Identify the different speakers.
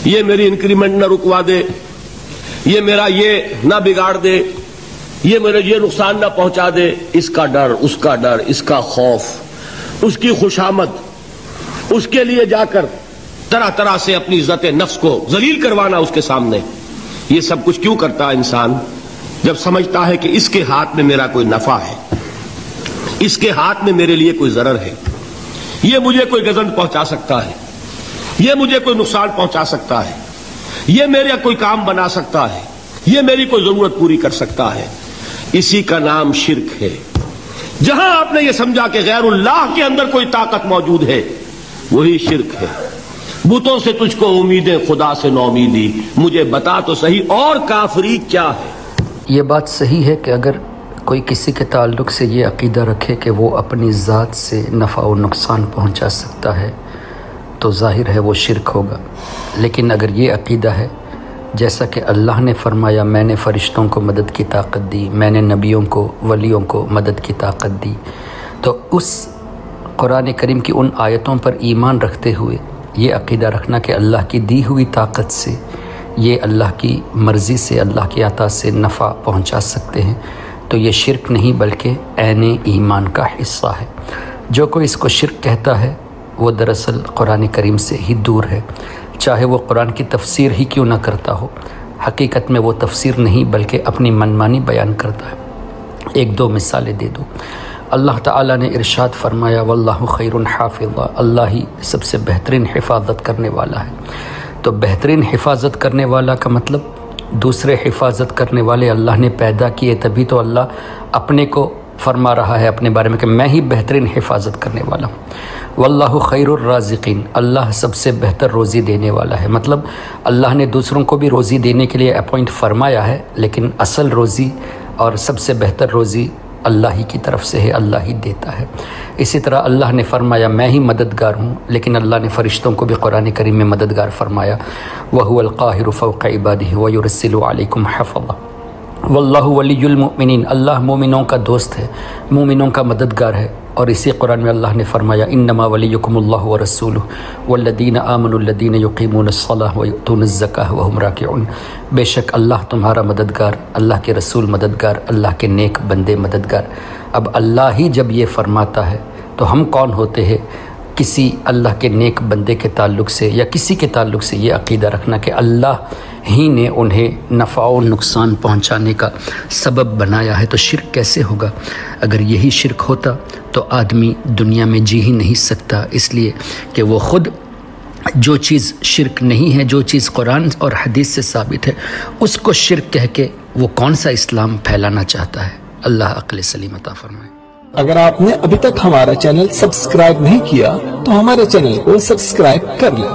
Speaker 1: یہ میری انکریمنٹ نہ رکوا دے، یہ میرا یہ نہ بگاڑ دے، یہ میرے یہ نقصان نہ پہنچا دے، اس کا ڈر، اس کا ڈر، اس کا خوف، اس کی خوشامد، اس کے لیے جا کر طرح طرح سے اپنی عزت نفس کو ذلیل کروانا اس کے سامنے. یہ سب کچھ کیوں کرتا ہے انسان؟ جب سمجھتا ہے کہ اس کے ہاتھ میں میرا کوئی نفع ہے، اس کے ہاتھ میں میرے لیے کوئی ضرر ہے، یہ مجھے کوئی گزند پہنچا سکتا ہے، یہ مجھے کوئی نقصان پہنچا سکتا ہے، یہ میرا کوئی کام بنا سکتا ہے، یہ میری کوئی ضرورت پوری کر سکتا ہے. اسی کا نام شرک ہے. جہاں آپ نے یہ سمجھا کہ غیر اللہ کے اندر کوئی طاقت موجود ہے، وہی شرک ہے. بتوں سے تجھ کو امیدیں، خدا سے نو امیدی، مجھے بتا تو صحیح اور کافری کیا ہے.
Speaker 2: یہ بات صحیح ہے کہ اگر کوئی کسی کے تعلق سے یہ عقیدہ رکھے کہ وہ اپنی ذات سے نفع و نقصان پہنچا سکتا ہے تو ظاہر ہے وہ شرک ہوگا. لیکن اگر یہ عقیدہ ہے جیسا کہ اللہ نے فرمایا میں نے فرشتوں کو مدد کی طاقت دی، میں نے نبیوں کو، ولیوں کو مدد کی طاقت دی، تو اس قرآن کریم کی ان آیتوں پر ایمان رکھتے ہوئے یہ عقیدہ رکھنا کہ اللہ کی دی ہوئی طاقت سے یہ اللہ کی مرضی سے، اللہ کی عطا سے نفع پہنچا سکتے ہیں، تو یہ شرک نہیں بلکہ عین ایمان کا حصہ ہے. جو کوئی اس کو شرک کہتا ہے وہ دراصل قرآن کریم سے ہی دور ہے، چاہے وہ قرآن کی تفسیر ہی کیوں نہ کرتا ہو. حقیقت میں وہ تفسیر نہیں بلکہ اپنی منمانی بیان کرتا ہے. ایک دو مثالیں دے دو. اللہ تعالیٰ نے ارشاد فرمایا واللہ خیر حافظا، اللہ ہی سب سے بہترین حفاظت کرنے والا ہے. تو بہترین حفاظت کرنے والا کا مطلب دوسرے حفاظت کرنے والے اللہ نے پیدا کیے، تبھی تو اللہ اپنے کو فرما رہا ہے اپنے بارے میں کہ میں ہی بہترین حفاظت کرنے والا ہوں. واللہ خیر الرازقین، اللہ سب سے بہتر روزی دینے والا ہے. مطلب اللہ نے دوسروں کو بھی روزی دینے کے لیے اپوائنٹ فرمایا ہے، لیکن اصل روزی اور سب سے بہتر روزی اللہ ہی کی طرف سے ہے، اللہ ہی دیتا ہے. اسی طرح اللہ نے فرمایا میں ہی مددگار ہوں، لیکن اللہ نے فرشتوں کو بھی قرآن کریم میں مددگار فرمایا. وَهُوَ الْقَاهِرُ فَوْقَ عِبَادِهِ وَيُرْسِلُ عَلَيْكُمْ حَفَظًا. واللہ ولی المؤمنین، اللہ مومنوں کا دوست ہے، مومنوں کا مددگار ہے. اور اسی قرآن میں اللہ نے فرمایا انما ولیکم اللہ ورسولہ والذین آمنوا الذین یقیمون الصلاۃ ویؤتون الزکاۃ وہم راکعون. بے شک اللہ تمہارا مددگار، اللہ کے رسول مددگار، اللہ کے نیک بندے مددگار. اب اللہ ہی جب یہ فرماتا ہے تو ہم کون ہوتے ہیں کسی اللہ کے نیک بندے کے تعلق سے یا کسی کے تعلق سے یہ عقیدہ رکھنا کہ اللہ ہی نے انہیں نفع و نقصان پہنچانے کا سبب بنایا ہے. تو شرک کیسے ہوگا؟ اگر یہی شرک ہوتا تو آدمی دنیا میں جی ہی نہیں سکتا، اس لیے کہ وہ خود جو چیز شرک نہیں ہے، جو چیز قرآن اور حدیث سے ثابت ہے، اس کو شرک کہہ کے وہ کون سا اسلام پھیلانا چاہتا ہے. اللہ عقل سلیم عطا فرمائے.
Speaker 3: اگر آپ نے ابھی تک ہمارا چینل سبسکرائب نہیں کیا تو ہمارے چینل کو سبسکرائب کر لیں